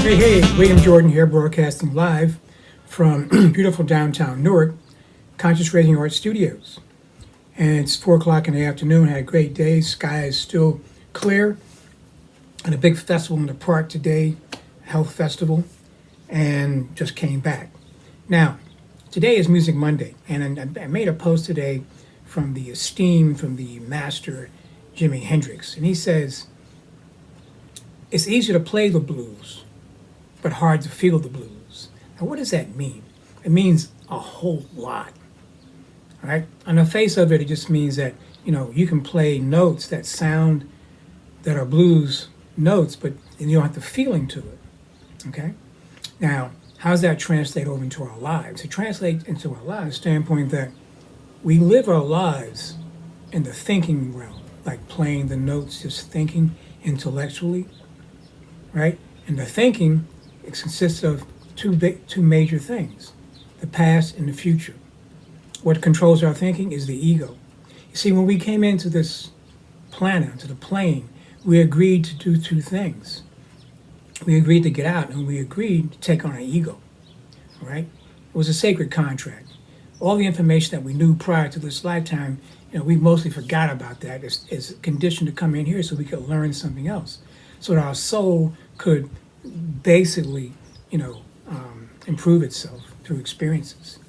Hey, William Jordan here, broadcasting live from beautiful downtown Newark, Conscious Raising Art Studios. And it's 4 o'clock in the afternoon. Had a great day. Sky is still clear. And a big festival in the park today, Health Festival, and just came back. Now, today is Music Monday, and I made a post today from the master Jimi Hendrix. And he says, it's easy to play the blues, but hard to feel the blues. Now, what does that mean? It means a whole lot, right? On the face of it, it just means that, you can play notes that are blues notes, but you don't have the feeling to it, okay? Now, how does that translate over into our lives? It translates into our lives standpoint that we live our lives in the thinking realm, like playing the notes, just thinking intellectually, right? And the thinking, it consists of two major things, the past and the future. What controls our thinking is the ego. You see, when we came into this planet, into the plane, we agreed to do two things. We agreed to get out, and we agreed to take on our ego, right? It was a sacred contract. All the information that we knew prior to this lifetime, we mostly forgot about that. It's conditioned to come in here so we could learn something else, so that our soul could basically, improve itself through experiences.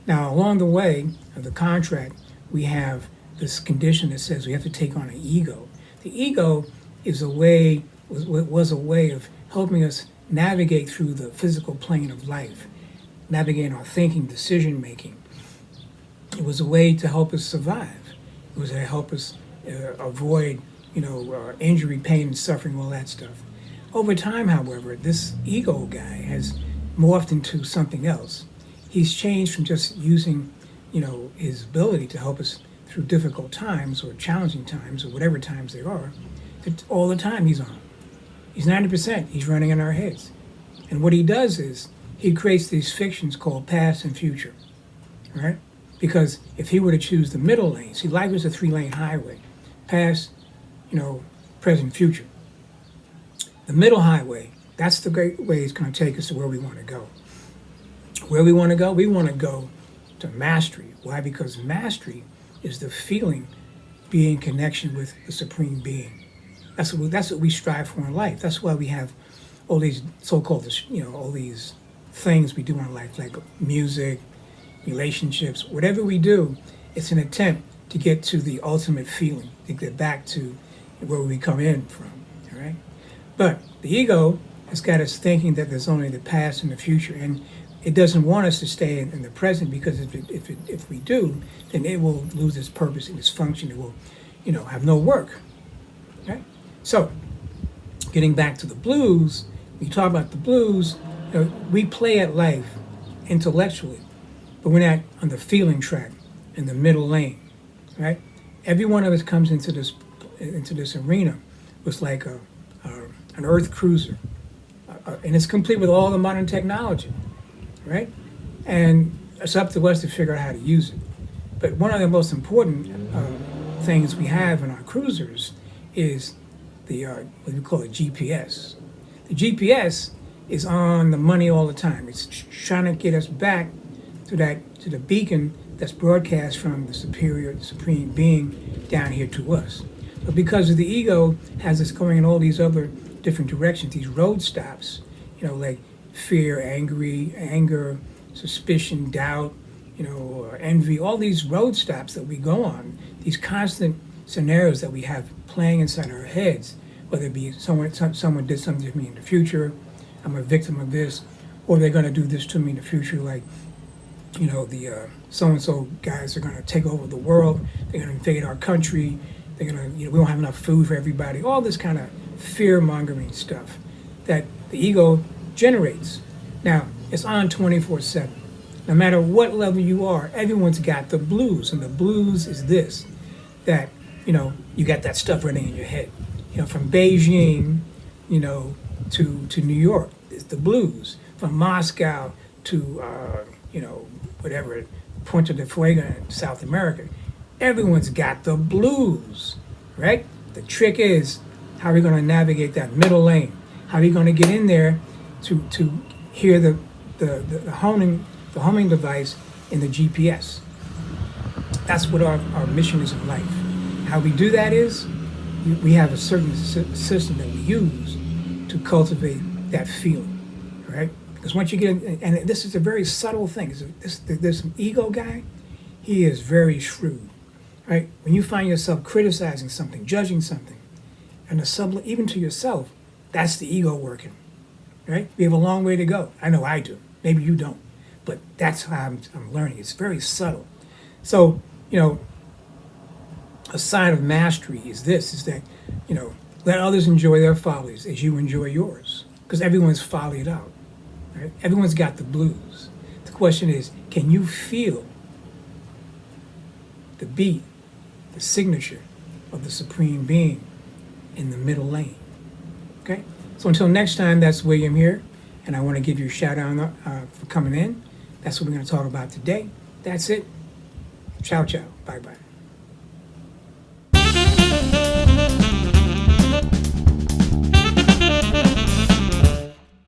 Now, along the way of the contract, we have this condition that says we have to take on an ego. The ego is was a way of helping us navigate through the physical plane of life, navigating our thinking, decision making. It was a way to help us survive. It was to help us avoid, injury, pain, and suffering, all that stuff. Over time, however, this ego guy has morphed into something else. He's changed from just using, his ability to help us through difficult times or challenging times or whatever times there are, to all the time he's on. He's 90%. He's running in our heads. And what he does is he creates these fictions called past and future, right? Because if he were to choose the middle lane, see, life is a 3-lane highway, past, present, future. The middle highway, that's the great way it's going to take us to where we want to go. Where we want to go? We want to go to mastery. Why? Because mastery is the feeling, being in connection with the Supreme Being. That's what we strive for in life. That's why we have all these so-called, all these things we do in life, like music, relationships, whatever we do, it's an attempt to get to the ultimate feeling, to get back to where we come in from, all right? But the ego has got us thinking that there's only the past and the future, and it doesn't want us to stay in the present, because if we do, then it will lose its purpose and its function. It will, have no work, okay? So, getting back to the blues, we talk about the blues, we play at life intellectually, but we're not on the feeling track in the middle lane, right? Every one of us comes into this arena with like an earth cruiser, and it's complete with all the modern technology, right? And it's up to us to figure out how to use it. But one of the most important things we have in our cruisers is the what we call a GPS. The GPS is on the money all the time. It's trying to get us back to the beacon that's broadcast from the supreme being down here to us. But because of the ego has us going in all these other different directions, these road stops, like fear, anger, suspicion, doubt, envy, all these road stops that we go on, these constant scenarios that we have playing inside our heads, whether it be someone did something to me in the future, I'm a victim of this, or they're going to do this to me in the future, like, the so-and-so guys are going to take over the world, they're going to invade our country, they're going to, we don't have enough food for everybody, all this kind of fear-mongering stuff that the ego generates. Now, it's on 24/7. No matter what level you are, everyone's got the blues, and the blues is this, that, you got that stuff running in your head. From Beijing, to New York, it's the blues. From Moscow to, whatever, Punta de Fuego in South America, everyone's got the blues, right? The trick is, how are we going to navigate that middle lane? How are we going to get in there to hear the homing device in the GPS. That's what our mission is in life. How we do that is we have a certain system that we use to cultivate that feeling, right? Because once you get in, and this is a very subtle thing. There's an ego guy. He is very shrewd, right? When you find yourself criticizing something, judging something, and even to yourself, that's the ego working, right? We have a long way to go. I know I do. Maybe you don't, but that's how I'm learning. It's very subtle. So, a sign of mastery is that, let others enjoy their follies as you enjoy yours, because everyone's follied out, right? Everyone's got the blues. The question is, can you feel the beat, the signature of the Supreme Being in the middle lane? Okay? So until next time, that's William here, and I want to give you a shout out for coming in. That's what we're going to talk about today. That's it. Ciao, ciao. Bye-bye.